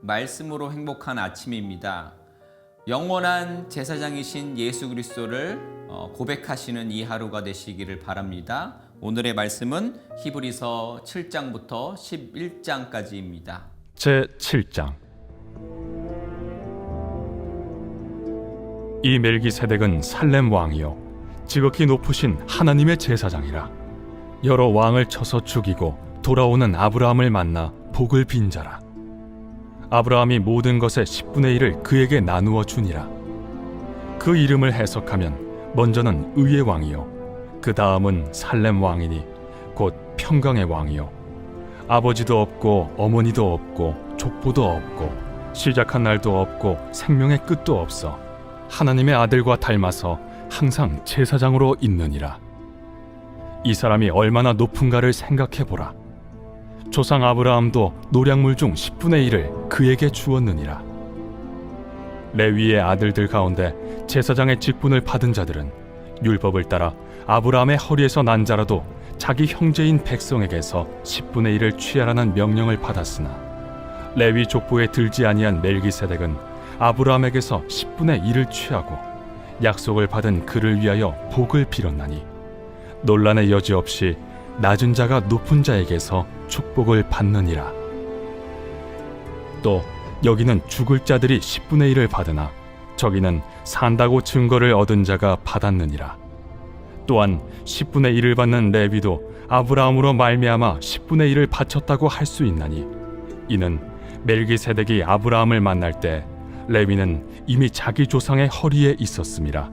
말씀으로 행복한 아침입니다. 영원한 제사장이신 예수 그리스도를 고백하시는 이 하루가 되시기를 바랍니다. 오늘의 말씀은 히브리서 7장부터 11장까지입니다. 제7장. 이 멜기세덱은 살렘 왕이요 지극히 높으신 하나님의 제사장이라. 여러 왕을 쳐서 죽이고 돌아오는 아브라함을 만나 복을 빈 자라. 아브라함이 모든 것의 10분의 1을 그에게 나누어 주니라. 그 이름을 해석하면 먼저는 의의 왕이요 그 다음은 살렘 왕이니 곧 평강의 왕이요 아버지도 없고 어머니도 없고 족보도 없고 시작한 날도 없고 생명의 끝도 없어 하나님의 아들과 닮아서 항상 제사장으로 있느니라. 이 사람이 얼마나 높은가를 생각해보라. 조상 아브라함도 노량물 중 10분의 1을 그에게 주었느니라. 레위의 아들들 가운데 제사장의 직분을 받은 자들은 율법을 따라 아브라함의 허리에서 난 자라도 자기 형제인 백성에게서 10분의 1을 취하라는 명령을 받았으나 레위 족보에 들지 아니한 멜기세덱은 아브라함에게서 10분의 1을 취하고 약속을 받은 그를 위하여 복을 빌었나니 논란의 여지 없이 낮은 자가 높은 자에게서 축복을 받느니라. 또 여기는 죽을 자들이 10분의 1을 받으나 저기는 산다고 증거를 얻은 자가 받았느니라. 또한 10분의 1을 받는 레위도 아브라함으로 말미암아 10분의 1을 바쳤다고 할 수 있나니 이는 멜기세덱이 아브라함을 만날 때 레위는 이미 자기 조상의 허리에 있었음이라.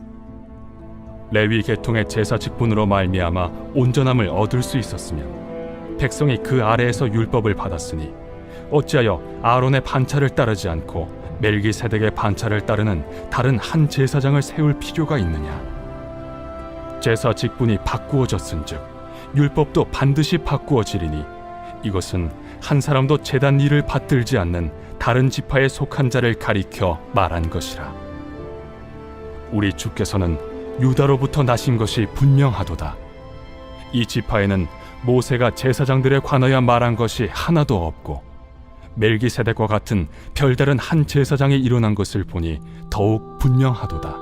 레위 계통의 제사 직분으로 말미암아 온전함을 얻을 수 있었으면 백성이 그 아래에서 율법을 받았으니 어찌하여 아론의 반차를 따르지 않고 멜기세덱의 반차를 따르는 다른 한 제사장을 세울 필요가 있느냐. 제사 직분이 바꾸어졌은즉 율법도 반드시 바꾸어지리니 이것은 한 사람도 제단 일을 받들지 않는 다른 지파에 속한 자를 가리켜 말한 것이라. 우리 주께서는 유다로부터 나신 것이 분명하도다. 이 지파에는 모세가 제사장들에 관하여 말한 것이 하나도 없고 멜기세덱과 같은 별다른 한 제사장이 일어난 것을 보니 더욱 분명하도다.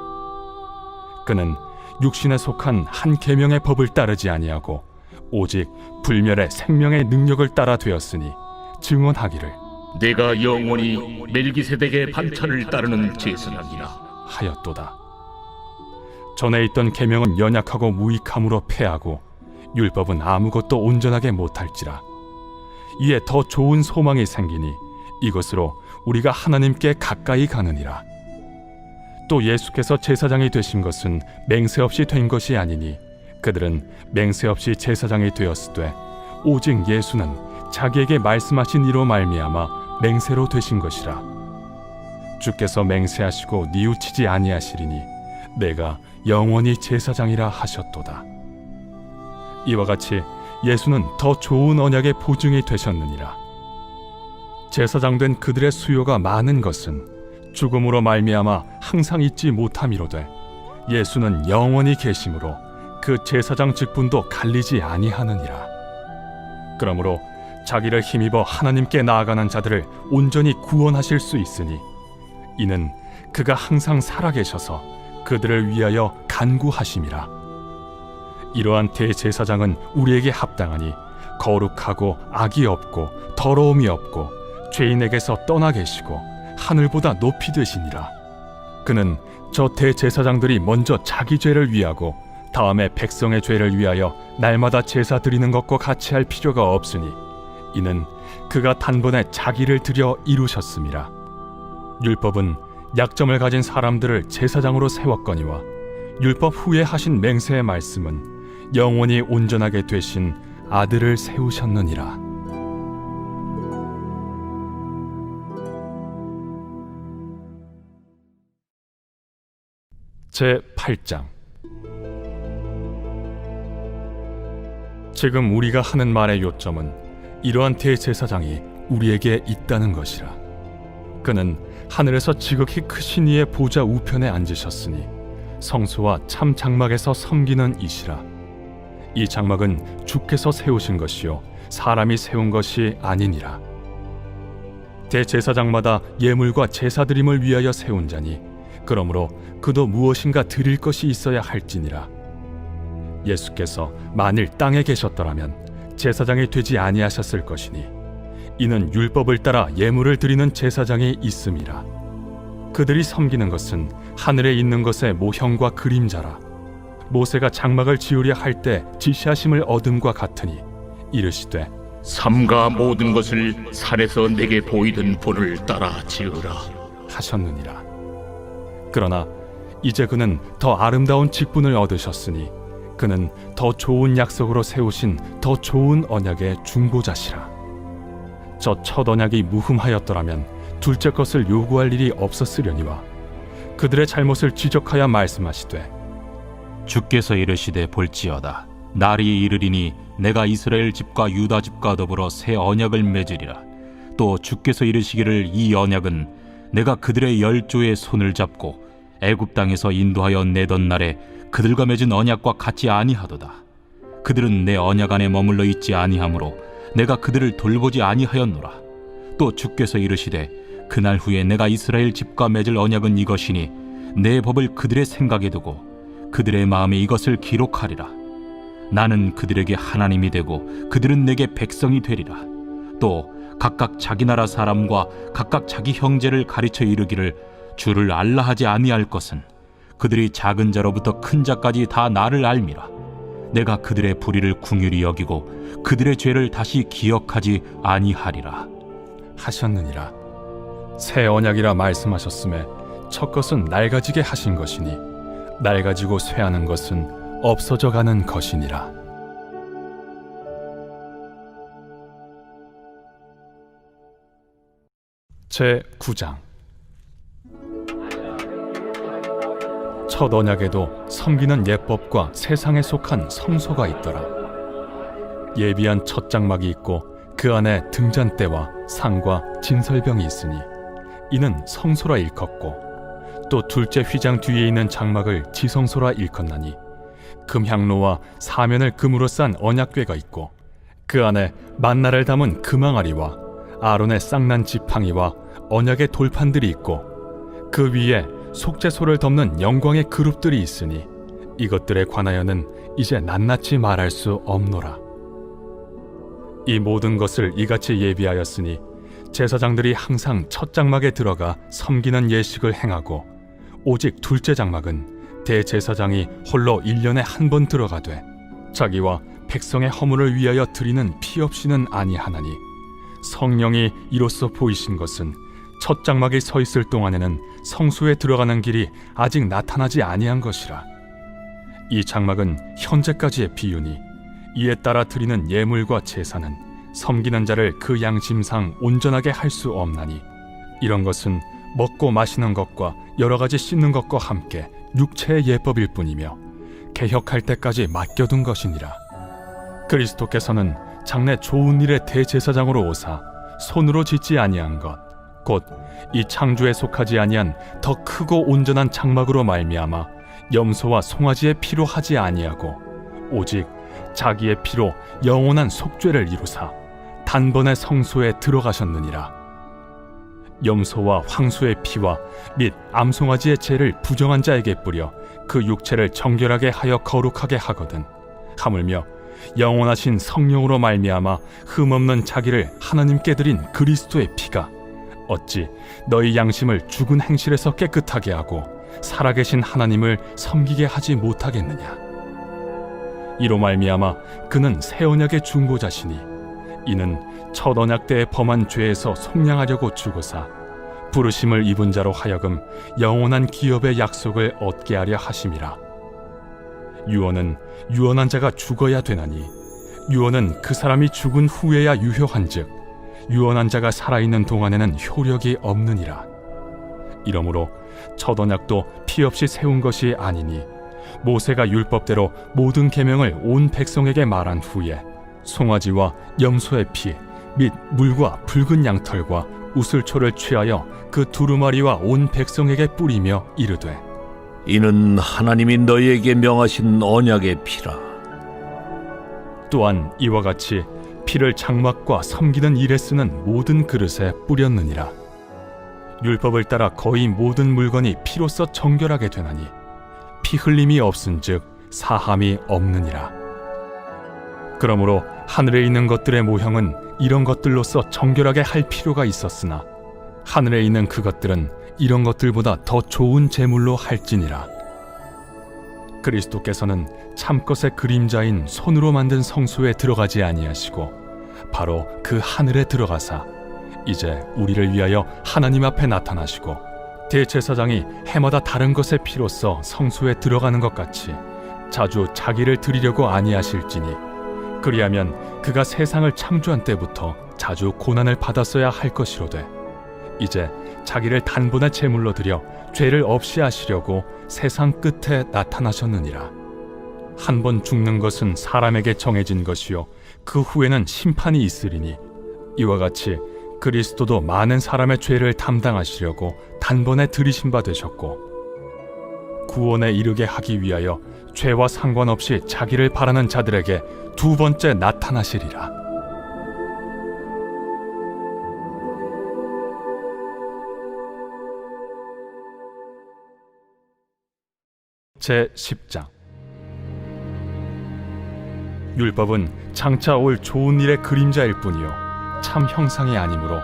그는 육신에 속한 한 계명의 법을 따르지 아니하고 오직 불멸의 생명의 능력을 따라 되었으니 증언하기를 내가 영원히 멜기세덱의 반차를 따르는 제사장이라 하였도다. 전에 있던 계명은 연약하고 무익함으로 패하고 율법은 아무것도 온전하게 못할지라. 이에 더 좋은 소망이 생기니 이것으로 우리가 하나님께 가까이 가느니라. 또 예수께서 제사장이 되신 것은 맹세 없이 된 것이 아니니 그들은 맹세 없이 제사장이 되었으되 오직 예수는 자기에게 말씀하신 이로 말미암아 맹세로 되신 것이라. 주께서 맹세하시고 뉘우치지 아니하시리니 내가 영원히 제사장이라 하셨도다. 이와 같이 예수는 더 좋은 언약의 보증이 되셨느니라. 제사장 된 그들의 수요가 많은 것은 죽음으로 말미암아 항상 잊지 못함이로되 예수는 영원히 계심으로 그 제사장 직분도 갈리지 아니하느니라. 그러므로 자기를 힘입어 하나님께 나아가는 자들을 온전히 구원하실 수 있으니 이는 그가 항상 살아계셔서 그들을 위하여 간구하심이라. 이러한 대제사장은 우리에게 합당하니 거룩하고 악이 없고 더러움이 없고 죄인에게서 떠나 계시고 하늘보다 높이 되시니라. 그는 저 대제사장들이 먼저 자기 죄를 위하고 다음에 백성의 죄를 위하여 날마다 제사 드리는 것과 같이 할 필요가 없으니 이는 그가 단번에 자기를 드려 이루셨음이라. 율법은 약점을 가진 사람들을 제사장으로 세웠거니와 율법 후에 하신 맹세의 말씀은 영원히 온전하게 되신 아들을 세우셨느니라. 제8장. 지금 우리가 하는 말의 요점은 이러한 대제사장이 우리에게 있다는 것이라. 그는 하늘에서 지극히 크신 이의 보좌 우편에 앉으셨으니 성소와 참 장막에서 섬기는 이시라. 이 장막은 주께서 세우신 것이요 사람이 세운 것이 아니니라. 대제사장마다 예물과 제사드림을 위하여 세운 자니 그러므로 그도 무엇인가 드릴 것이 있어야 할지니라. 예수께서 만일 땅에 계셨더라면 제사장이 되지 아니하셨을 것이니 이는 율법을 따라 예물을 드리는 제사장이 있음이라. 그들이 섬기는 것은 하늘에 있는 것의 모형과 그림자라. 모세가 장막을 지으려 할 때 지시하심을 얻음과 같으니 이르시되 삼가 모든 것을 산에서 내게 보이던 본을 따라 지으라 하셨느니라. 그러나 이제 그는 더 아름다운 직분을 얻으셨으니 그는 더 좋은 약속으로 세우신 더 좋은 언약의 중보자시라. 저 첫 언약이 무흠하였더라면 둘째 것을 요구할 일이 없었으려니와 그들의 잘못을 지적하여 말씀하시되 주께서 이르시되 볼지어다 날이 이르리니 내가 이스라엘 집과 유다 집과 더불어 새 언약을 맺으리라. 또 주께서 이르시기를 이 언약은 내가 그들의 열조의 손을 잡고 애굽 땅에서 인도하여 내던 날에 그들과 맺은 언약과 같지 아니하도다. 그들은 내 언약 안에 머물러 있지 아니하므로 내가 그들을 돌보지 아니하였노라. 또 주께서 이르시되 그날 후에 내가 이스라엘 집과 맺을 언약은 이것이니 내 법을 그들의 생각에 두고 그들의 마음에 이것을 기록하리라. 나는 그들에게 하나님이 되고 그들은 내게 백성이 되리라. 또 각각 자기 나라 사람과 각각 자기 형제를 가르쳐 이르기를 주를 알라 하지 아니할 것은 그들이 작은 자로부터 큰 자까지 다 나를 알미라. 내가 그들의 불의를 긍휼히 여기고 그들의 죄를 다시 기억하지 아니하리라 하셨느니라. 새 언약이라 말씀하셨음에 첫 것은 낡아지게 하신 것이니 낡아지고 쇠하는 것은 없어져 가는 것이니라. 제 9장. 첫 언약에도 섬기는 예법과 세상에 속한 성소가 있더라. 예비한 첫 장막이 있고 그 안에 등잔대와 상과 진설병이 있으니 이는 성소라 일컫고, 또 둘째 휘장 뒤에 있는 장막을 지성소라 일컫나니 금향로와 사면을 금으로 싼 언약궤가 있고 그 안에 만나를 담은 금항아리와 아론의 쌍난 지팡이와 언약의 돌판들이 있고 그 위에 속죄소를 덮는 영광의 그룹들이 있으니 이것들에 관하여는 이제 낱낱이 말할 수 없노라. 이 모든 것을 이같이 예비하였으니 제사장들이 항상 첫 장막에 들어가 섬기는 예식을 행하고 오직 둘째 장막은 대제사장이 홀로 1년에 한 번 들어가되 자기와 백성의 허물을 위하여 드리는 피 없이는 아니하나니 성령이 이로써 보이신 것은 첫 장막에 서 있을 동안에는 성소에 들어가는 길이 아직 나타나지 아니한 것이라. 이 장막은 현재까지의 비유니 이에 따라 드리는 예물과 제사는 섬기는 자를 그 양심상 온전하게 할 수 없나니 이런 것은 먹고 마시는 것과 여러 가지 씻는 것과 함께 육체의 예법일 뿐이며 개혁할 때까지 맡겨둔 것이니라. 그리스도께서는 장래 좋은 일의 대제사장으로 오사 손으로 짓지 아니한 것 곧 이 창조에 속하지 아니한 더 크고 온전한 장막으로 말미암아 염소와 송아지의 피로 하지 아니하고 오직 자기의 피로 영원한 속죄를 이루사 단번에 성소에 들어가셨느니라. 염소와 황소의 피와 및 암송아지의 죄를 부정한 자에게 뿌려 그 육체를 정결하게 하여 거룩하게 하거든 하물며 영원하신 성령으로 말미암아 흠없는 자기를 하나님께 드린 그리스도의 피가 어찌 너희 양심을 죽은 행실에서 깨끗하게 하고 살아계신 하나님을 섬기게 하지 못하겠느냐. 이로 말미암아 그는 새 언약의 중보자시니 이는 첫 언약 때에 범한 죄에서 속량하려고 죽으사 부르심을 입은 자로 하여금 영원한 기업의 약속을 얻게 하려 하심이라. 유언은 유언한 자가 죽어야 되나니 유언은 그 사람이 죽은 후에야 유효한즉 유언한 자가 살아있는 동안에는 효력이 없느니라. 이러므로 첫 언약도 피 없이 세운 것이 아니니 모세가 율법대로 모든 계명을 온 백성에게 말한 후에 송아지와 염소의 피 및 물과 붉은 양털과 우슬초를 취하여 그 두루마리와 온 백성에게 뿌리며 이르되 이는 하나님이 너희에게 명하신 언약의 피라. 또한 이와 같이 피를 장막과 섬기는 일에 쓰는 모든 그릇에 뿌렸느니라. 율법을 따라 거의 모든 물건이 피로써 정결하게 되나니 피 흘림이 없은즉 사함이 없느니라. 그러므로 하늘에 있는 것들의 모형은 이런 것들로서 정결하게 할 필요가 있었으나 하늘에 있는 그것들은 이런 것들보다 더 좋은 제물로 할지니라. 그리스도께서는 참것의 그림자인 손으로 만든 성소에 들어가지 아니하시고 바로 그 하늘에 들어가사 이제 우리를 위하여 하나님 앞에 나타나시고 대제사장이 해마다 다른 것의 피로써 성소에 들어가는 것 같이 자주 자기를 드리려고 아니하실지니 그리하면 그가 세상을 창조한 때부터 자주 고난을 받았어야 할 것이로되 이제 자기를 단번에 제물로 드려 죄를 없이 하시려고 세상 끝에 나타나셨느니라. 한 번 죽는 것은 사람에게 정해진 것이요 그 후에는 심판이 있으리니 이와 같이 그리스도도 많은 사람의 죄를 담당하시려고 단번에 들이신 바 되셨고 구원에 이르게 하기 위하여 죄와 상관없이 자기를 바라는 자들에게 두 번째 나타나시리라. 제10장. 율법은 장차 올 좋은 일의 그림자일 뿐이요 참 형상이 아니므로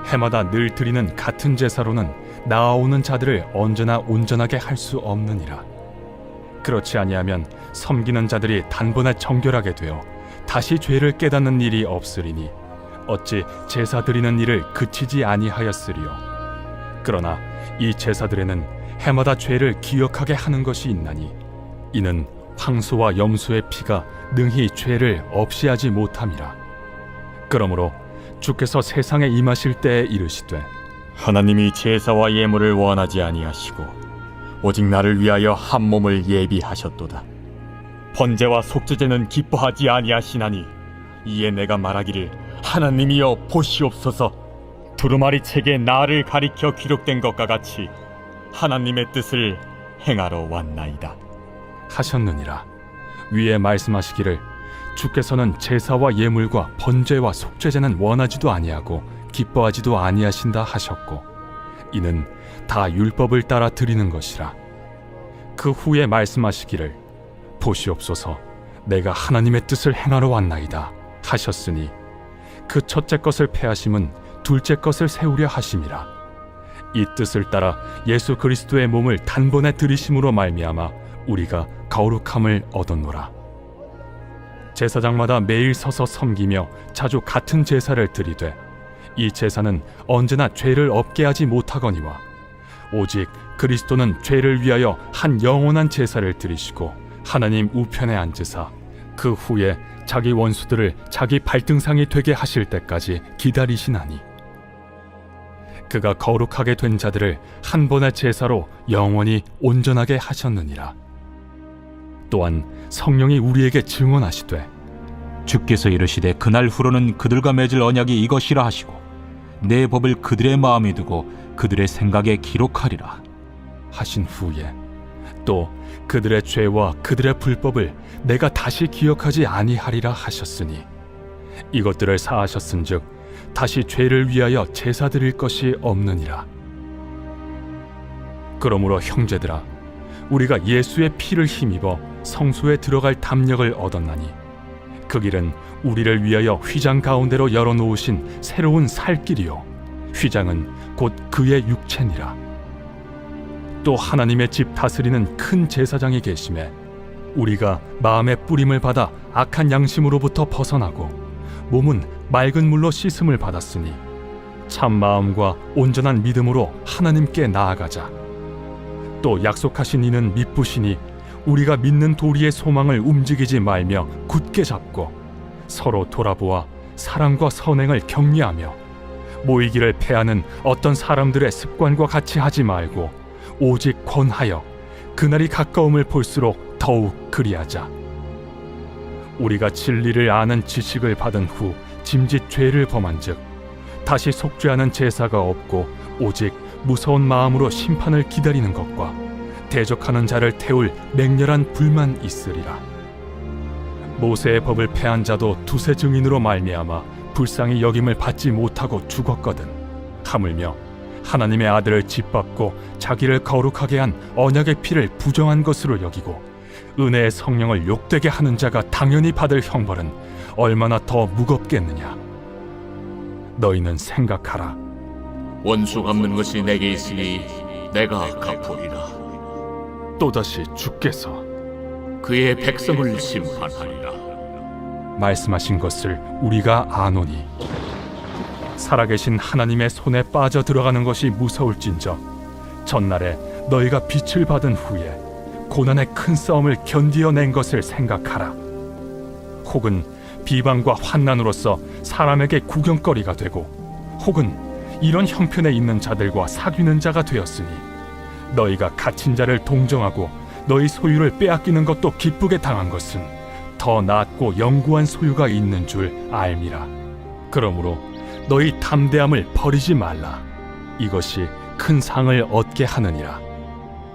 해마다 늘 드리는 같은 제사로는 나아오는 자들을 언제나 온전하게 할 수 없느니라. 그렇지 아니하면 섬기는 자들이 단번에 정결하게 되어 다시 죄를 깨닫는 일이 없으리니 어찌 제사 드리는 일을 그치지 아니하였으리요. 그러나 이 제사들에는 해마다 죄를 기억하게 하는 것이 있나니 이는 황소와 염소의 피가 능히 죄를 없이 하지 못함이라. 그러므로 주께서 세상에 임하실 때에 이르시되 하나님이 제사와 예물을 원하지 아니하시고 오직 나를 위하여 한 몸을 예비하셨도다. 번제와 속죄제는 기뻐하지 아니하시나니 이에 내가 말하기를 하나님이여 보시옵소서. 두루마리 책에 나를 가리켜 기록된 것과 같이 하나님의 뜻을 행하러 왔나이다 하셨느니라. 위에 말씀하시기를 주께서는 제사와 예물과 번제와 속죄제는 원하지도 아니하고 기뻐하지도 아니하신다 하셨고 이는 다 율법을 따라 드리는 것이라. 그 후에 말씀하시기를 보시옵소서 내가 하나님의 뜻을 행하러 왔나이다 하셨으니 그 첫째 것을 패하심은 둘째 것을 세우려 하심이라. 이 뜻을 따라 예수 그리스도의 몸을 단번에 들이심으로 말미암아 우리가 거룩함을 얻었노라. 제사장마다 매일 서서 섬기며 자주 같은 제사를 드리되 이 제사는 언제나 죄를 없게 하지 못하거니와 오직 그리스도는 죄를 위하여 한 영원한 제사를 드리시고 하나님 우편에 앉으사 그 후에 자기 원수들을 자기 발등상이 되게 하실 때까지 기다리시나니 그가 거룩하게 된 자들을 한 번의 제사로 영원히 온전하게 하셨느니라. 또한 성령이 우리에게 증언하시되 주께서 이르시되 그날 후로는 그들과 맺을 언약이 이것이라 하시고 내 법을 그들의 마음에 두고 그들의 생각에 기록하리라 하신 후에 또 그들의 죄와 그들의 불법을 내가 다시 기억하지 아니하리라 하셨으니 이것들을 사하셨은즉 다시 죄를 위하여 제사 드릴 것이 없느니라. 그러므로 형제들아 우리가 예수의 피를 힘입어 성소에 들어갈 담력을 얻었나니 그 길은 우리를 위하여 휘장 가운데로 열어놓으신 새로운 살 길이요 휘장은 곧 그의 육체니라. 또 하나님의 집 다스리는 큰 제사장이 계심에 우리가 마음의 뿌림을 받아 악한 양심으로부터 벗어나고 몸은 맑은 물로 씻음을 받았으니 참 마음과 온전한 믿음으로 하나님께 나아가자. 또 약속하신 이는 미쁘시니 우리가 믿는 도리의 소망을 움직이지 말며 굳게 잡고 서로 돌아보아 사랑과 선행을 격려하며 모이기를 패하는 어떤 사람들의 습관과 같이 하지 말고 오직 권하여 그날이 가까움을 볼수록 더욱 그리하자. 우리가 진리를 아는 지식을 받은 후 짐짓 죄를 범한즉 다시 속죄하는 제사가 없고 오직 무서운 마음으로 심판을 기다리는 것과 대적하는 자를 태울 맹렬한 불만 있으리라. 모세의 법을 패한 자도 두세 증인으로 말미암아 불쌍히 여김을 받지 못하고 죽었거든. 하물며 하나님의 아들을 짓밟고 자기를 거룩하게 한 언약의 피를 부정한 것으로 여기고 은혜의 성령을 욕되게 하는 자가 당연히 받을 형벌은 얼마나 더 무겁겠느냐. 너희는 생각하라. 원수 갚는 것이 내게 있으니 내가 갚으리라. 또다시 주께서 그의 백성을 심판하리라. 말씀하신 것을 우리가 아노니 살아계신 하나님의 손에 빠져 들어가는 것이 무서울진저 전날에 너희가 빛을 받은 후에 고난의 큰 싸움을 견디어낸 것을 생각하라. 혹은 비방과 환난으로서 사람에게 구경거리가 되고 혹은 이런 형편에 있는 자들과 사귀는 자가 되었으니 너희가 갇힌 자를 동정하고 너희 소유를 빼앗기는 것도 기쁘게 당한 것은 더 낫고 영구한 소유가 있는 줄 알미라. 그러므로 너희 담대함을 버리지 말라. 이것이 큰 상을 얻게 하느니라.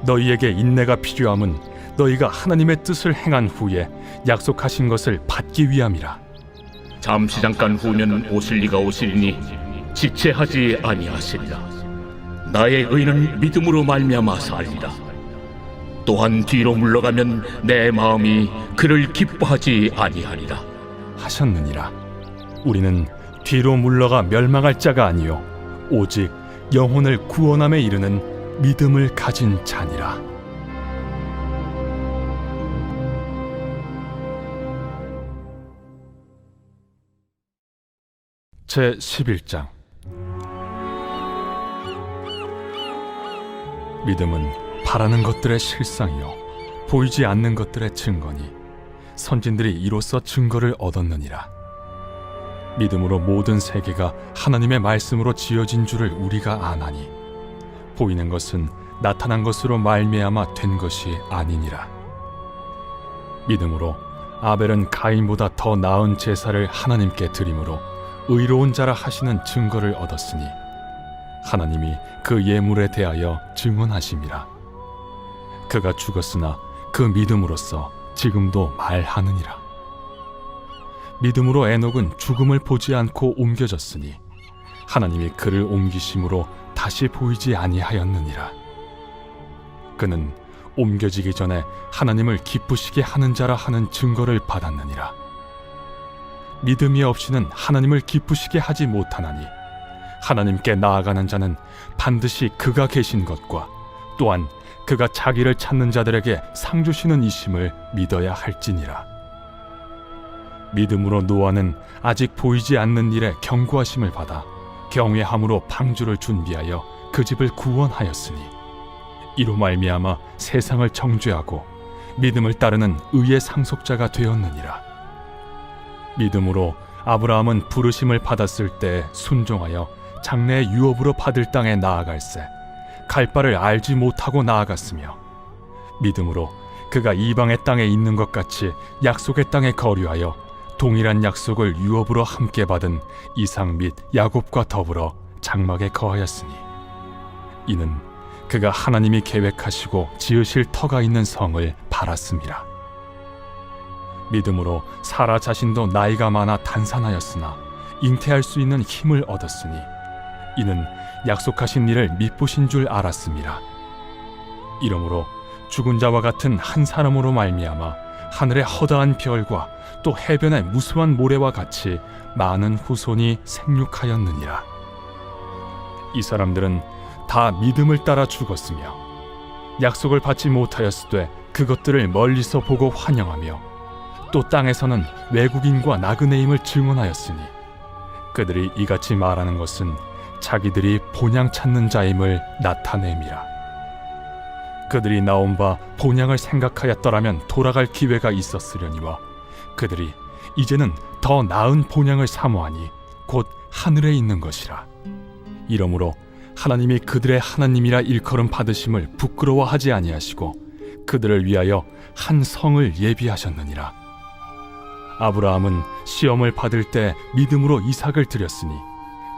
너희에게 인내가 필요함은 너희가 하나님의 뜻을 행한 후에 약속하신 것을 받기 위함이라. 잠시 잠깐 후면 오실 이가 오시리니 지체하지 아니하시리라. 나의 의는 믿음으로 말미암아 살리라. 또한 뒤로 물러가면 내 마음이 그를 기뻐하지 아니하리라 하셨느니라. 우리는 뒤로 물러가 멸망할 자가 아니요 오직 영혼을 구원함에 이르는 믿음을 가진 자니라. 제 11장. 믿음은 바라는 것들의 실상이요 보이지 않는 것들의 증거니 선진들이 이로써 증거를 얻었느니라. 믿음으로 모든 세계가 하나님의 말씀으로 지어진 줄을 우리가 아나니 보이는 것은 나타난 것으로 말미암아 된 것이 아니니라. 믿음으로 아벨은 가인보다 더 나은 제사를 하나님께 드림으로 의로운 자라 하시는 증거를 얻었으니 하나님이 그 예물에 대하여 증언하심이라. 그가 죽었으나 그 믿음으로써 지금도 말하느니라. 믿음으로 에녹은 죽음을 보지 않고 옮겨졌으니 하나님이 그를 옮기심으로 다시 보이지 아니하였느니라. 그는 옮겨지기 전에 하나님을 기쁘시게 하는 자라 하는 증거를 받았느니라. 믿음이 없이는 하나님을 기쁘시게 하지 못하나니 하나님께 나아가는 자는 반드시 그가 계신 것과 또한 그가 자기를 찾는 자들에게 상 주시는 이심을 믿어야 할지니라. 믿음으로 노아는 아직 보이지 않는 일에 경고하심을 받아 경외함으로 방주를 준비하여 그 집을 구원하였으니 이로 말미암아 세상을 정죄하고 믿음을 따르는 의의 상속자가 되었느니라. 믿음으로 아브라함은 부르심을 받았을 때 순종하여 장래의 유업으로 받을 땅에 나아갈새 갈 바를 알지 못하고 나아갔으며 믿음으로 그가 이방의 땅에 있는 것 같이 약속의 땅에 거류하여 동일한 약속을 유업으로 함께 받은 이삭 및 야곱과 더불어 장막에 거하였으니 이는 그가 하나님이 계획하시고 지으실 터가 있는 성을 바랐음이라. 믿음으로 사라 자신도 나이가 많아 단산하였으나 잉태할 수 있는 힘을 얻었으니 이는 약속하신 일을 믿보신 줄 알았음이라. 이러므로 죽은 자와 같은 한 사람으로 말미암아 하늘의 허다한 별과 또 해변의 무수한 모래와 같이 많은 후손이 생육하였느니라. 이 사람들은 다 믿음을 따라 죽었으며 약속을 받지 못하였으되 그것들을 멀리서 보고 환영하며 또 땅에서는 외국인과 나그네임을 증언하였으니 그들이 이같이 말하는 것은 자기들이 본향 찾는 자임을 나타냄이라. 그들이 나온 바 본향을 생각하였더라면 돌아갈 기회가 있었으려니와 그들이 이제는 더 나은 본향을 사모하니 곧 하늘에 있는 것이라. 이러므로 하나님이 그들의 하나님이라 일컬음 받으심을 부끄러워하지 아니하시고 그들을 위하여 한 성을 예비하셨느니라. 아브라함은 시험을 받을 때 믿음으로 이삭을 드렸으니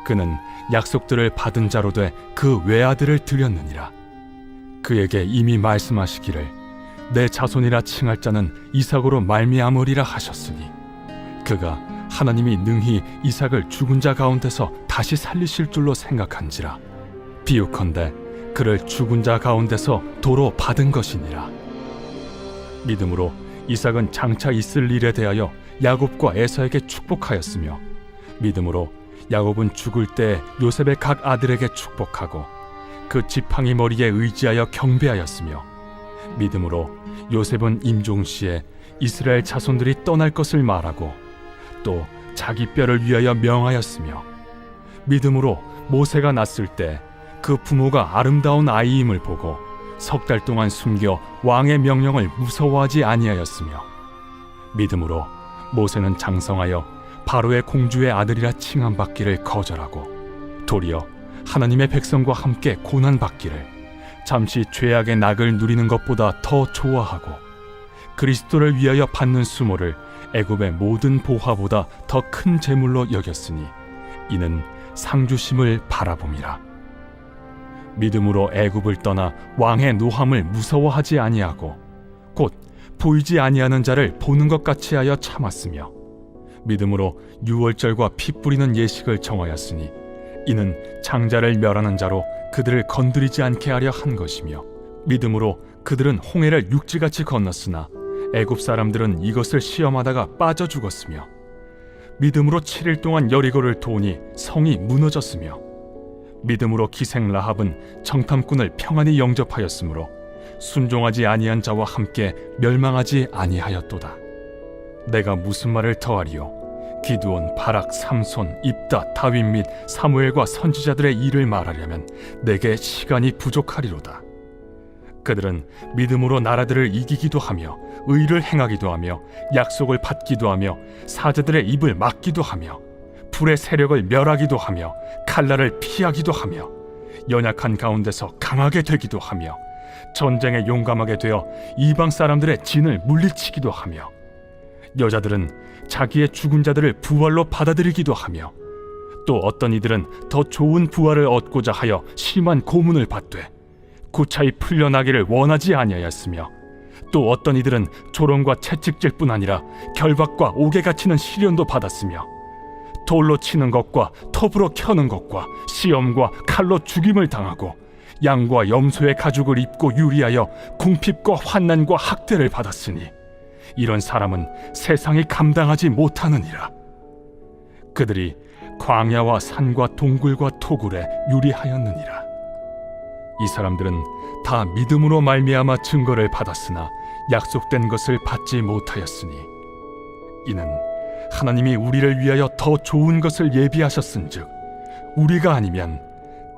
그는 약속들을 받은 자로 돼 그 외아들을 드렸느니라. 그에게 이미 말씀하시기를 내 자손이라 칭할 자는 이삭으로 말미암으리라 하셨으니 그가 하나님이 능히 이삭을 죽은 자 가운데서 다시 살리실 줄로 생각한지라. 비유컨대 그를 죽은 자 가운데서 도로 받은 것이니라. 믿음으로 이삭은 장차 있을 일에 대하여 야곱과 에사에게 축복하였으며, 믿음으로 야곱은 죽을 때 요셉의 각 아들에게 축복하고 그 지팡이 머리에 의지하여 경배하였으며, 믿음으로 요셉은 임종시에 이스라엘 자손들이 떠날 것을 말하고 또 자기 뼈를 위하여 명하였으며, 믿음으로 모세가 낳았을 때 그 부모가 아름다운 아이임을 보고 석 달 동안 숨겨 왕의 명령을 무서워하지 아니하였으며, 믿음으로 모세는 장성하여 바로의 공주의 아들이라 칭함받기를 거절하고 도리어 하나님의 백성과 함께 고난받기를 잠시 죄악의 낙을 누리는 것보다 더 좋아하고 그리스도를 위하여 받는 수모를 애굽의 모든 보화보다 더 큰 재물로 여겼으니 이는 상주심을 바라봄이라. 믿음으로 애굽을 떠나 왕의 노함을 무서워하지 아니하고 곧 보이지 아니하는 자를 보는 것 같이 하여 참았으며, 믿음으로 유월절과 피 뿌리는 예식을 정하였으니 이는 장자를 멸하는 자로 그들을 건드리지 않게 하려 한 것이며, 믿음으로 그들은 홍해를 육지같이 건넜으나 애굽 사람들은 이것을 시험하다가 빠져 죽었으며, 믿음으로 7일 동안 여리고를 도우니 성이 무너졌으며, 믿음으로 기생 라합은 정탐꾼을 평안히 영접하였으므로 순종하지 아니한 자와 함께 멸망하지 아니하였도다. 내가 무슨 말을 더하리요? 기드온, 바락, 삼손, 입다, 다윗 및 사무엘과 선지자들의 일을 말하려면 내게 시간이 부족하리로다. 그들은 믿음으로 나라들을 이기기도 하며 의를 행하기도 하며 약속을 받기도 하며 사제들의 입을 막기도 하며 불의 세력을 멸하기도 하며 칼날을 피하기도 하며 연약한 가운데서 강하게 되기도 하며 전쟁에 용감하게 되어 이방 사람들의 진을 물리치기도 하며, 여자들은 자기의 죽은 자들을 부활로 받아들이기도 하며, 또 어떤 이들은 더 좋은 부활을 얻고자 하여 심한 고문을 받되 구차히 풀려나기를 원하지 아니하였으며, 또 어떤 이들은 조롱과 채찍질 뿐 아니라 결박과 옥에 갇히는 시련도 받았으며, 돌로 치는 것과 톱으로 켜는 것과 시험과 칼로 죽임을 당하고 양과 염소의 가죽을 입고 유리하여 궁핍과 환난과 학대를 받았으니 이런 사람은 세상이 감당하지 못하느니라. 그들이 광야와 산과 동굴과 토굴에 유리하였느니라. 이 사람들은 다 믿음으로 말미암아 증거를 받았으나 약속된 것을 받지 못하였으니 이는 하나님이 우리를 위하여 더 좋은 것을 예비하셨은즉 우리가 아니면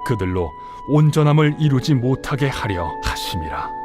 그들로 온전함을 이루지 못하게 하려 하심이라.